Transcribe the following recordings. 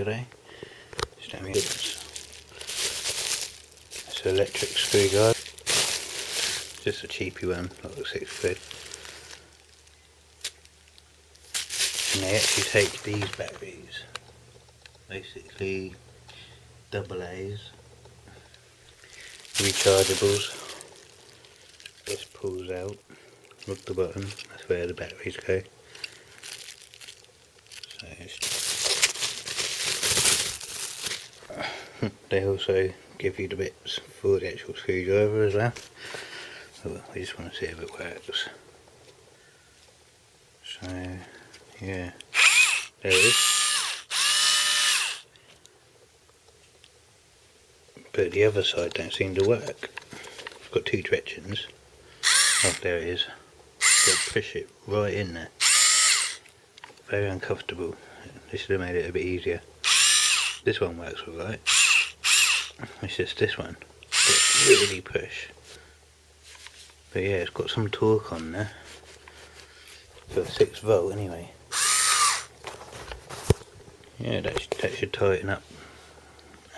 today. It's an electric screwdriver, just a cheapy one, like £6. And they actually take these batteries, basically AA's, rechargeables. This pulls out, look at the bottom, that's where the batteries go. So they also give you the bits for the actual screwdriver as well. So we just want to see if it works. So yeah, there it is. But the other side don't seem to work. It's got two directions. Oh, there it is. Got to push it right in there. Very uncomfortable. They should have made it a bit easier. This one works alright. It's just this one. Got to really push. But yeah, it's got some torque on there. For 6 volt anyway. Yeah, that should tighten up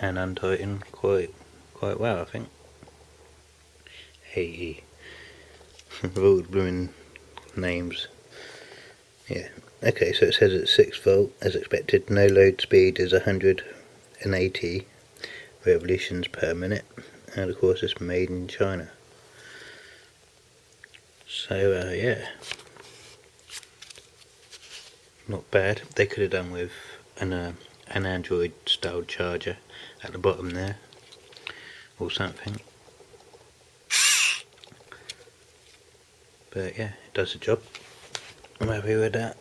and untighten quite well, I think. Hey, of all the blooming names. Yeah, okay, so it says it's 6 volt as expected. No load speed is 180 revolutions per minute, and of course it's made in China. So yeah, not bad. They could have done with an Android style charger at the bottom there or something, but yeah, it does the job. I'm happy with that.